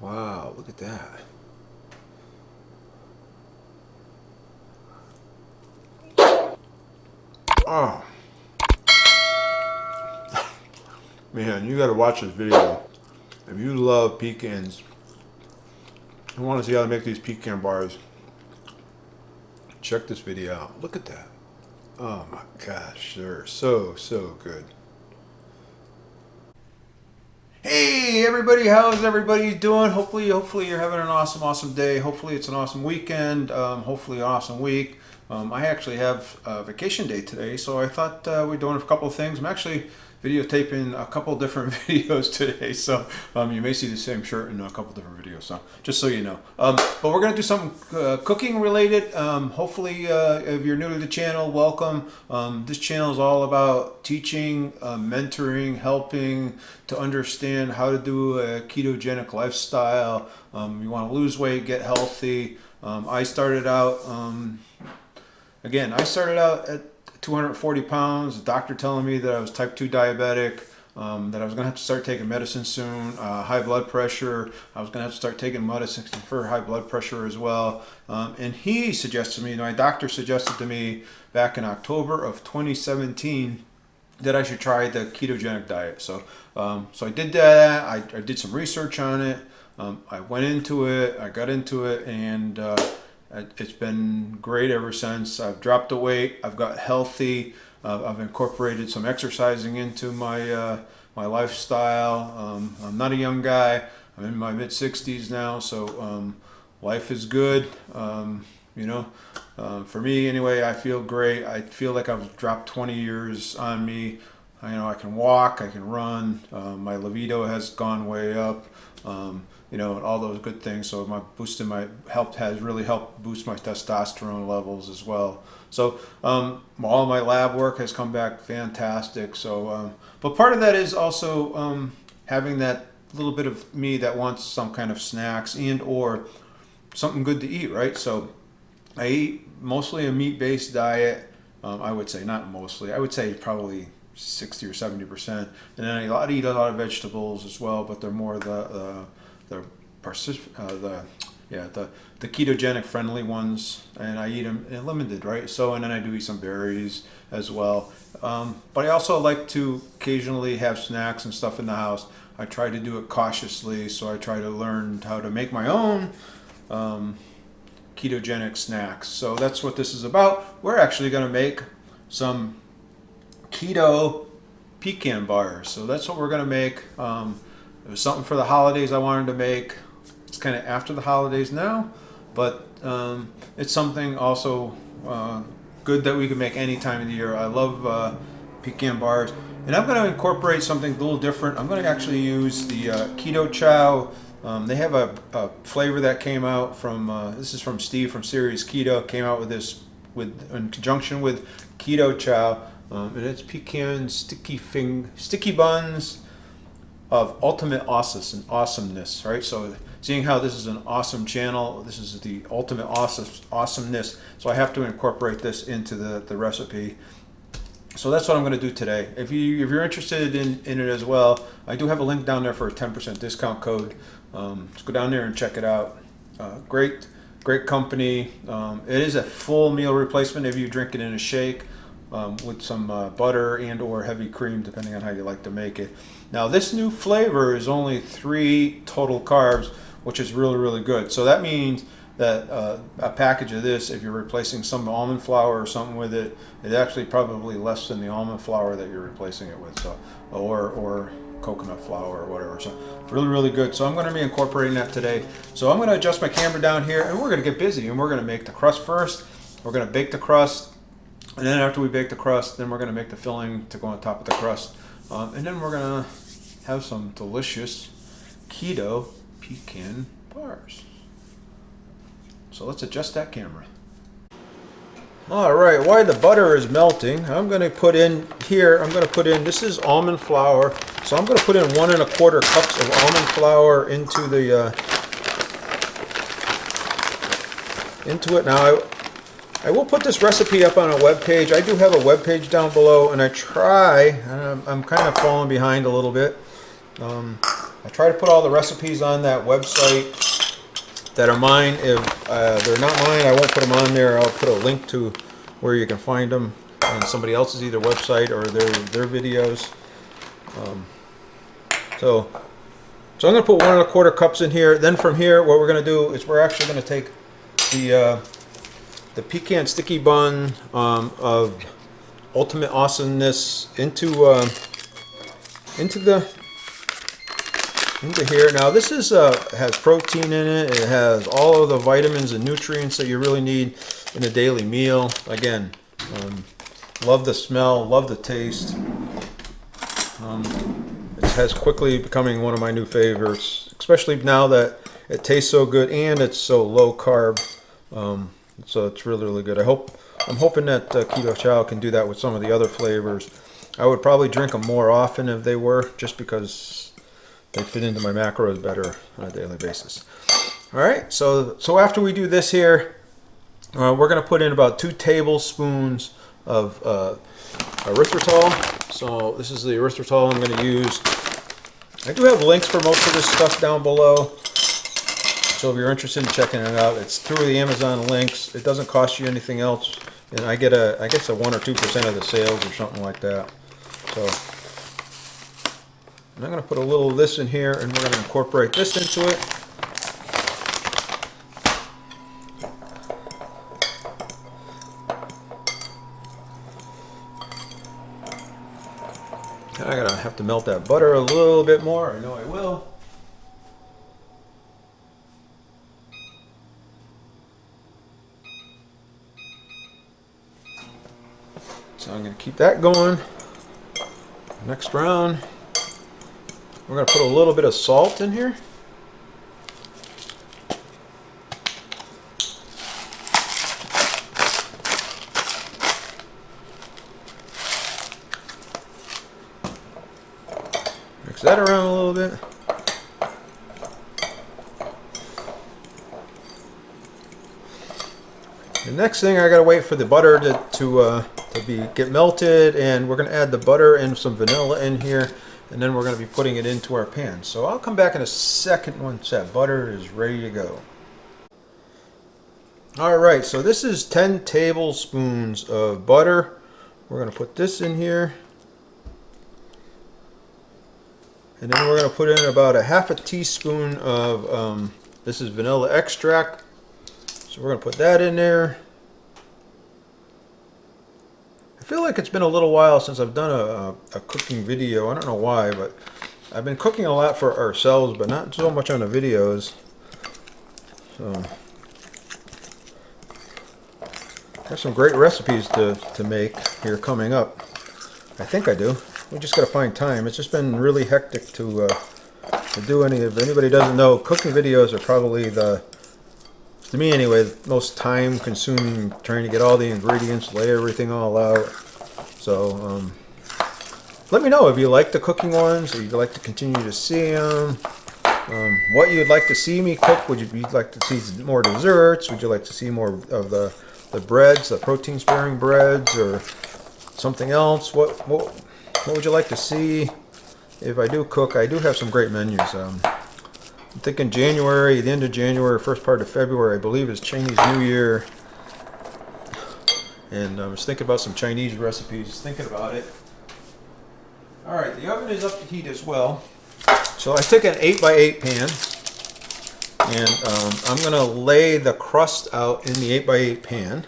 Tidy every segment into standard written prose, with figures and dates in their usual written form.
Wow, look at that. Oh, man, you gotta watch this video. If you love pecans, I want to see how to make these pecan bars. Check this video out. Look at that. Oh my gosh, they're so good. Hey everybody, how's everybody doing? Hopefully you're having an awesome day. Hopefully it's an awesome weekend. Hopefully an awesome week. I actually have a vacation day today, so I thought we'd doing a couple of things. I'm actually videotaping a couple different videos today, so you may see the same shirt in a couple different videos, so just so you know. But we're going to do something cooking related. Hopefully if you're new to the channel, welcome. This channel is all about teaching, mentoring, helping to understand how to do a ketogenic lifestyle. You want to lose weight, get healthy. I started out at 240 pounds, the doctor telling me that I was type 2 diabetic, that I was going to have to start taking medicine soon, high blood pressure. I was going to have to start taking medicine for high blood pressure as well. And he suggested to me, my doctor suggested to me back in October of 2017 that I should try the ketogenic diet. So I did that. I did some research on it. I went into it, I got into it, and it's been great ever since. I've dropped the weight. I've got healthy. I've incorporated some exercising into my my lifestyle. I'm not a young guy. I'm in my mid 60s now, so life is good. For me anyway, I feel great. I feel like I've dropped 20 years on me. I can walk. I can run. My libido has gone way up. And all those good things. So has really helped boost my testosterone levels as well. So all my lab work has come back fantastic. So, but part of that is also having that little bit of me that wants some kind of snacks and or something good to eat, right? So I eat mostly a meat-based diet. I would say not mostly. I would say probably 60 or 70%. And then I eat a lot of vegetables as well, but they're more the ketogenic friendly ones, and I eat them limited, right? So, and then I do eat some berries as well. But I also like to occasionally have snacks and stuff in the house. I try to do it cautiously, so I try to learn how to make my own ketogenic snacks. So that's what this is about. We're actually going to make some keto pecan bars. So that's what we're going to make. It was something for the holidays I wanted to make. It's kind of after the holidays now, but it's something also good that we can make any time of the year. I love pecan bars, and I'm going to incorporate something a little different. I'm going to actually use the Keto Chow. They have a flavor that came out from, this is from Steve from Series Keto, came out with this in conjunction with Keto Chow, and it's pecan sticky buns of ultimate awesomeness, right? So seeing how this is an awesome channel, this is the ultimate awesomeness, so I have to incorporate this into the recipe. So that's what I'm going to do today. If you're interested in it as well, I do have a link down there for a 10% discount code. Just go down there and check it out. Great company. It is a full meal replacement if you drink it in a shake. With some butter and or heavy cream, depending on how you like to make it. Now this new flavor is only 3 total carbs, which is really good. So that means that a package of this, if you're replacing some almond flour or something with it, it's actually probably less than the almond flour that you're replacing it with, so or coconut flour or whatever. So really good. So I'm going to be incorporating that today. So I'm going to adjust my camera down here, and we're going to get busy, and we're going to make the crust first. We're going to bake the crust. And then after we bake the crust, then we're going to make the filling to go on top of the crust. And then we're going to have some delicious keto pecan bars. So let's adjust that camera. All right, while the butter is melting, I'm going to put in here, this is almond flour. So I'm going to put in 1 1/4 cups of almond flour into it. Now, I will put this recipe up on a web page. I do have a web page down below, and I'm kind of falling behind a little bit. I I try to put all the recipes on that website that are mine. If they're not mine, I won't put them on there. I'll put a link to where you can find them on somebody else's either website or their videos. So I'm going to put 1 1/4 cups in here. Then from here, what we're going to do is we're actually going to take the pecan sticky bun of Ultimate Awesomeness into here. Now this is has protein in it. It has all of the vitamins and nutrients that you really need in a daily meal. Again, love the smell, love the taste. It has quickly becoming one of my new favorites, especially now that it tastes so good and it's so low carb. So it's really, really good. I'm hoping that Keto Chow can do that with some of the other flavors. I would probably drink them more often if they were, just because they fit into my macros better on a daily basis. All right, so after we do this here, we're going to put in about 2 tablespoons of erythritol. So this is the erythritol I'm going to use. I do have links for most of this stuff down below. So if you're interested in checking it out, it's through the Amazon links. It doesn't cost you anything else. And I get I guess a 1 or 2% of the sales or something like that. So and I'm going to put a little of this in here, and we're going to incorporate this into it. I'm going to have to melt that butter a little bit more. I know I will. So I'm going to keep that going. Next round, we're going to put a little bit of salt in here. Mix that around a little bit. The next thing, I got to wait for the butter to get melted, and we're going to add the butter and some vanilla in here, and then we're going to be putting it into our pan. So I'll come back in a second once that butter is ready to go. Alright, so this is 10 tablespoons of butter. We're going to put this in here, and then we're going to put in about a 1/2 teaspoon of this is vanilla extract. So we're going to put that in there. I feel like it's been a little while since I've done a cooking video. I don't know why, but I've been cooking a lot for ourselves, but not so much on the videos. So there's some great recipes to make here coming up. I think I do. We just got to find time. It's just been really hectic to do any. If anybody doesn't know, cooking videos are probably to me anyway, the most time consuming, trying to get all the ingredients, lay everything all out. So let me know if you like the cooking ones, or you'd like to continue to see them. What you'd like to see me cook. Would you like to see more desserts? Would you like to see more of the breads, the protein sparing breads, or something else? What would you like to see? If I do cook, I do have some great menus. I'm thinking January, the end of January, first part of February, I believe, is Chinese New Year. And I was thinking about some Chinese recipes, thinking about it. Alright, the oven is up to heat as well. So I took an 8x8 pan, and I'm going to lay the crust out in the 8x8 pan.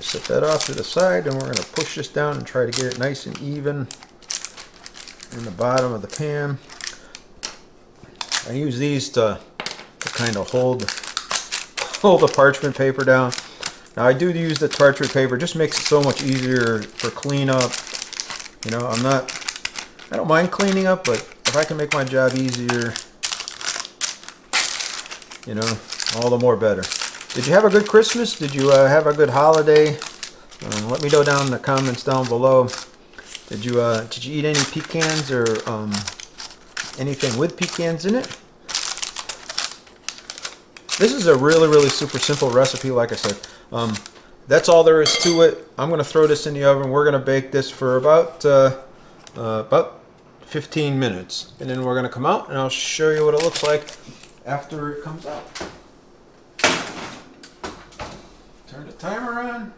Set that off to the side, and we're going to push this down and try to get it nice and even in the bottom of the pan. I use these to kind of hold the parchment paper down. Now I do use the parchment paper, just makes it so much easier for cleanup. You know, I don't mind cleaning up, but if I can make my job easier, you know, all the more better. Did you have a good Christmas? Did you have a good holiday? Let me know down in the comments down below. Did you eat any pecans or anything with pecans in it. This is a really super simple recipe, like I said. That's all there is to it. I'm going to throw this in the oven. We're going to bake this for about 15 minutes. And then we're going to come out and I'll show you what it looks like after it comes out. Turn the timer on.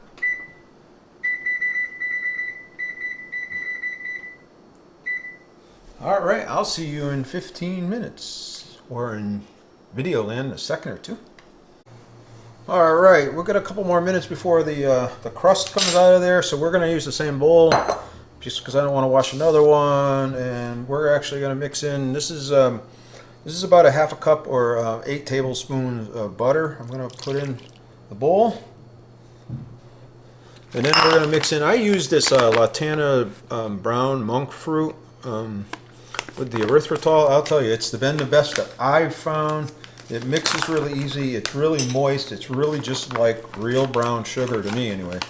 All right, I'll see you in 15 minutes, or in video land in a second or two. All right, we've got a couple more minutes before the crust comes out of there, so we're going to use the same bowl, just because I don't want to wash another one. And we're actually going to mix in. This is about a half a cup or 8 tablespoons of butter. I'm going to put in the bowl. And then we're going to mix in, I use this Latana brown monk fruit with the erythritol. I'll tell you, it's been the best that I've found. It mixes really easy. It's really moist. It's really just like real brown sugar to me anyway.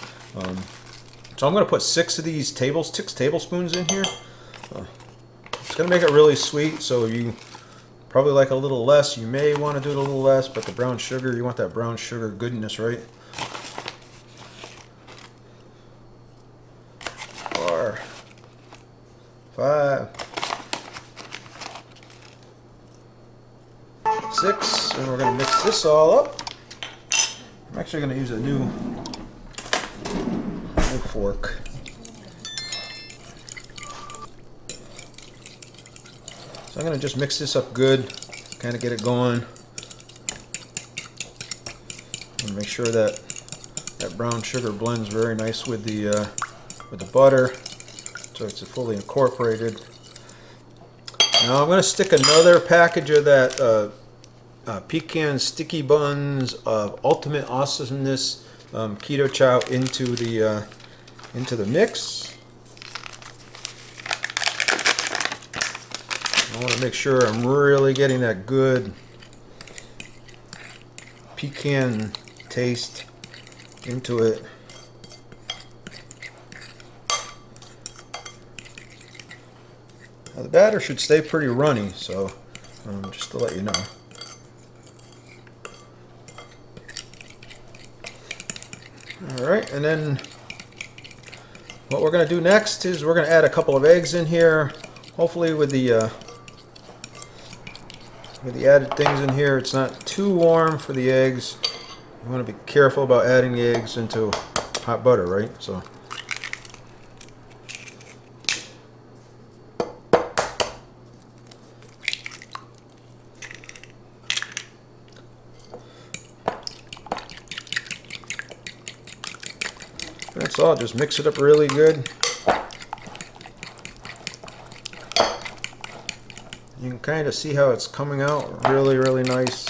So I'm going to put 6 tablespoons in here. It's going to make it really sweet, so you probably like a little less. You may want to do it a little less, but the brown sugar, you want that brown sugar goodness, right? 4, 5, 6, and we're going to mix this all up. I'm actually going to use a new fork. So I'm going to just mix this up good, kind of get it going, and make sure that that brown sugar blends very nice with the butter, so it's fully incorporated. Now I'm going to stick another package of that Pecan sticky buns of Ultimate Awesomeness Keto Chow into the mix. I want to make sure I'm really getting that good pecan taste into it. Now the batter should stay pretty runny, so just to let you know. Alright, and then what we're going to do next is we're going to add a couple of eggs in here. Hopefully with the added things in here, it's not too warm for the eggs. You want to be careful about adding the eggs into hot butter, right? So that's all. Just mix it up really good. You can kind of see how it's coming out really nice.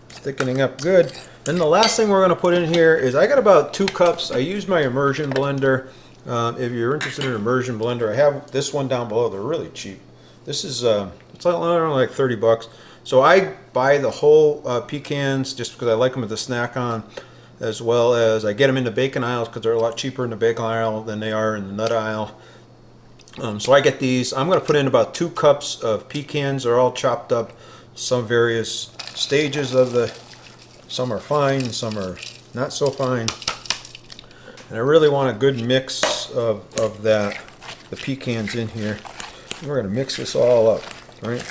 It's thickening up good. Then the last thing we're going to put in here is, I got about 2 cups. I use my immersion blender. If you're interested in an immersion blender, I have this one down below. They're really cheap. This is it's only like 30 bucks. So I buy the whole pecans just because I like them with the snack on, as well as I get them in the bacon aisles because they're a lot cheaper in the bacon aisle than they are in the nut aisle. So I get these. I'm going to put in about 2 cups of pecans. They're all chopped up, some various stages of some are fine, some are not so fine. And I really want a good mix of the pecans in here. We're going to mix this all up, right?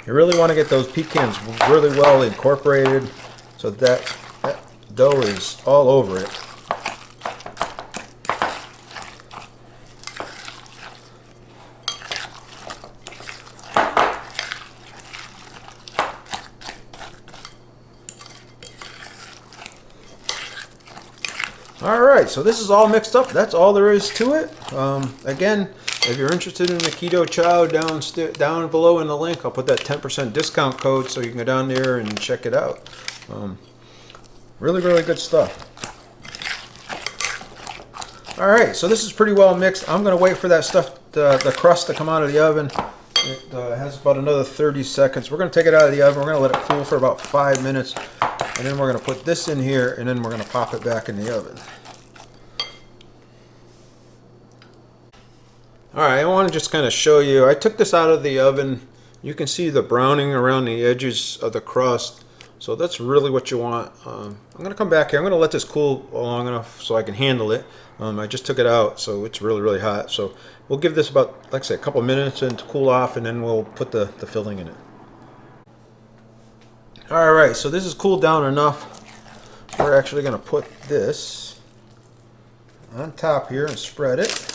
You really want to get those pecans really well incorporated so that dough is all over it. Alright, so this is all mixed up. That's all there is to it. Again, if you're interested in the Keto Chow, down below in the link, I'll put that 10% discount code so you can go down there and check it out. Really, really good stuff. All right, so this is pretty well mixed. I'm going to wait for that stuff, the crust to come out of the oven. It has about another 30 seconds. We're going to take it out of the oven. We're going to let it cool for about 5 minutes. And then we're going to put this in here, and then we're going to pop it back in the oven. All right, I want to just kind of show you. I took this out of the oven. You can see the browning around the edges of the crust. So that's really what you want. I'm going to come back here. I'm going to let this cool long enough so I can handle it. I just took it out, so it's really, really hot. So we'll give this about, like I said, a couple minutes and to cool off, and then we'll put the filling in it. All right, so this is cooled down enough. We're actually going to put this on top here and spread it.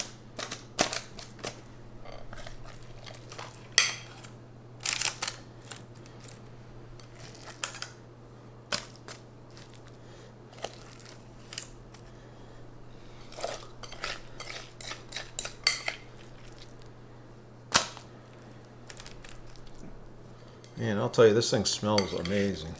Man, I'll tell you, this thing smells amazing.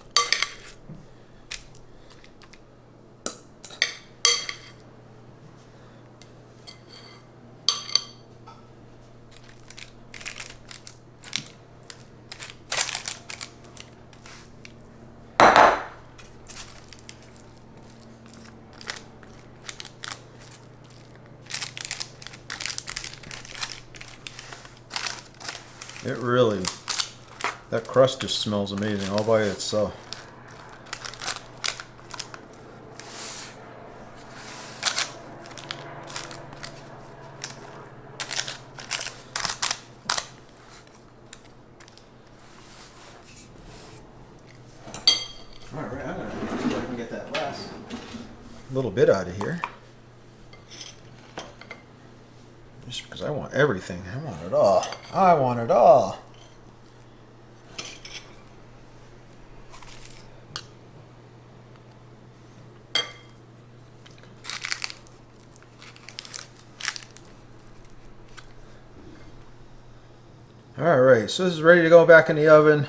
It really, that crust just smells amazing all by itself. All right, I'm gonna see if I can get that last little bit out of here. Just because I want everything. I want it all. I want it all. All right, so this is ready to go back in the oven.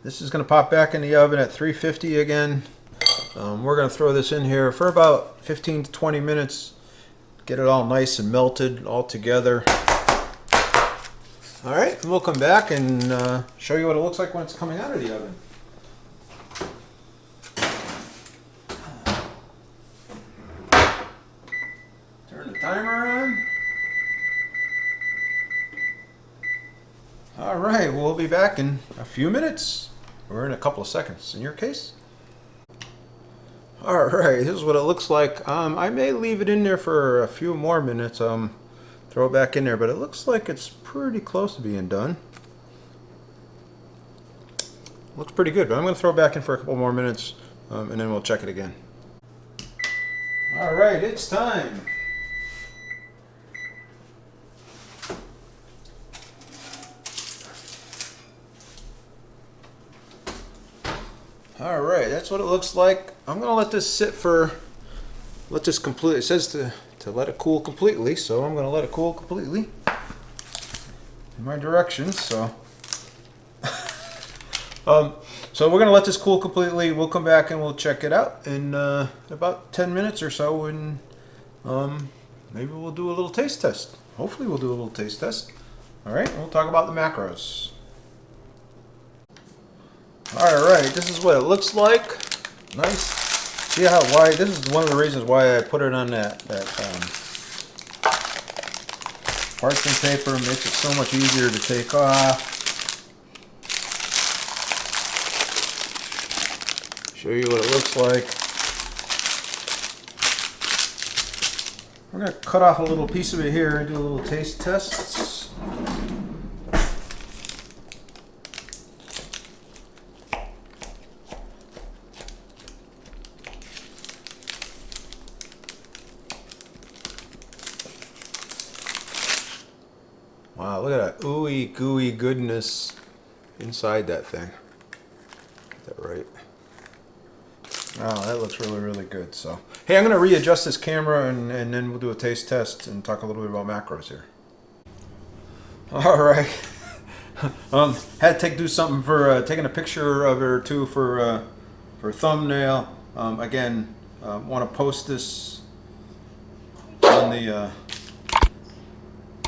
This is going to pop back in the oven at 350 again. We're going to throw this in here for about 15 to 20 minutes. Get it all nice and melted all together. All right, and we'll come back and show you what it looks like when it's coming out of the oven. Turn the timer on. All right, we'll be back in a few minutes, or in a couple of seconds in your case. All right, this is what it looks like. I may leave it in there for a few more minutes, throw it back in there, but it looks like it's pretty close to being done. Looks pretty good, but I'm going to throw it back in for a couple more minutes, and then we'll check it again. All right, it's time. All right, that's what it looks like. I'm gonna let this sit for, let this complete, it says to let it cool completely, so I'm gonna let it cool completely in my directions, so. So we're gonna let this cool completely. We'll come back and we'll check it out in about 10 minutes or so, and maybe we'll do a little taste test. Hopefully we'll do a little taste test. All right, we'll talk about the macros. Alright, this is what it looks like. Nice. See how wide, this is one of the reasons why I put it on that parchment paper. It makes it so much easier to take off. Show you what it looks like. We're going to cut off a little piece of it here and do a little taste test. Wow, look at that ooey gooey goodness inside that thing. Get that right. Wow, that looks really, really good. So, hey, I'm going to readjust this camera and then we'll do a taste test and talk a little bit about macros here. All right. Had to do something for taking a picture of her too for thumbnail. Again, want to post this on the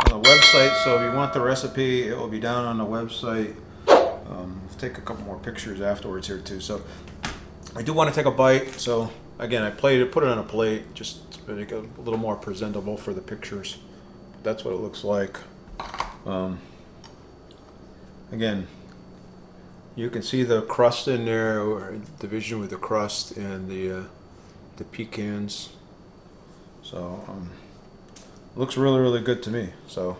website. So if you want the recipe, it will be down on the website. Take a couple more pictures afterwards here too. So I do want to take a bite. So again, I put it on a plate just to make it a little more presentable for the pictures. That's what it looks like. Again, you can see the crust in there, or division with the crust and the pecans. So looks really, really good to me. So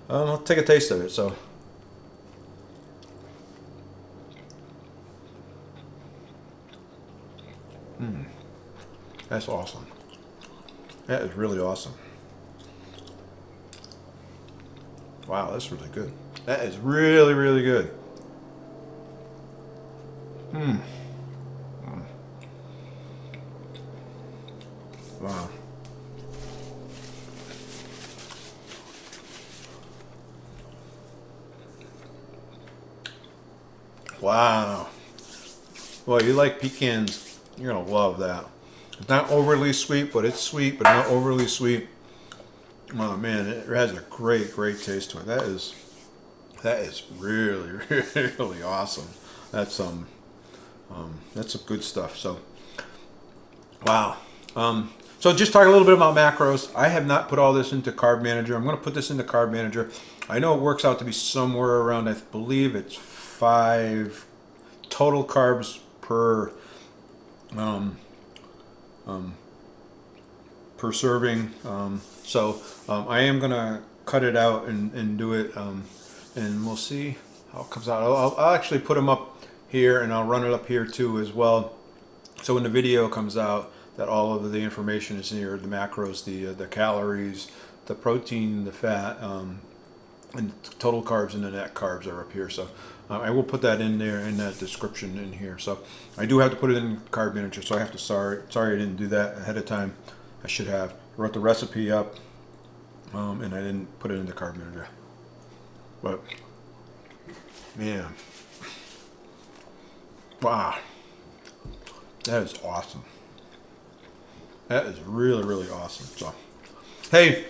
I'll take a taste of it. So. That's awesome. That is really awesome. Wow, that's really good. That is really, really good. Wow. Wow. Well, you like pecans, you're gonna love that. It's not overly sweet, but it's sweet, but not overly sweet. Oh man, it has a great, great taste to it. That is really, really awesome. That's some good stuff. So, wow. So just talk a little bit about macros. I have not put all this into Carb Manager. I'm going to put this into Carb Manager. I know it works out to be somewhere around, I believe it's 5 total carbs per serving. I am gonna cut it out and do it, and we'll see how it comes out. I'll actually put them up here, and I'll run it up here too as well. So when the video comes out, that all of the information is here, the macros, the calories, the protein, the fat, and the total carbs and the net carbs are up here. So I will put that in there in that description in here. So I do have to put it in Carb Manager. So I have to sorry I didn't do that ahead of time. I should have wrote the recipe up, and I didn't put it into Carb Manager. But man, wow, that is awesome. That is really, really awesome. So hey,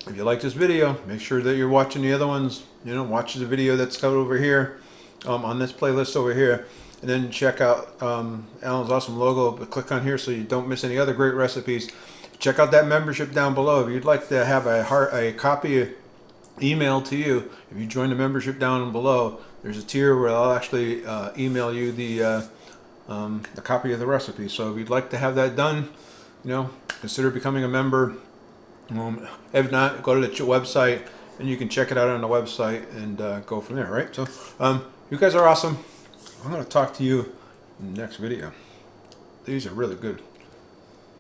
if you like this video, make sure that you're watching the other ones. You know, watch the video that's covered over here, on this playlist over here, and then check out Alan's awesome logo. But click on here so you don't miss any other great recipes. Check out that membership down below. If you'd like to have a copy emailed to you, if you join the membership down below, there's a tier where I'll actually email you the copy of the recipe. So if you'd like to have that done, you know, consider becoming a member. If not, go to the website and you can check it out on the website and go from there, right? So you guys are awesome. I'm going to talk to you in the next video. These are really good.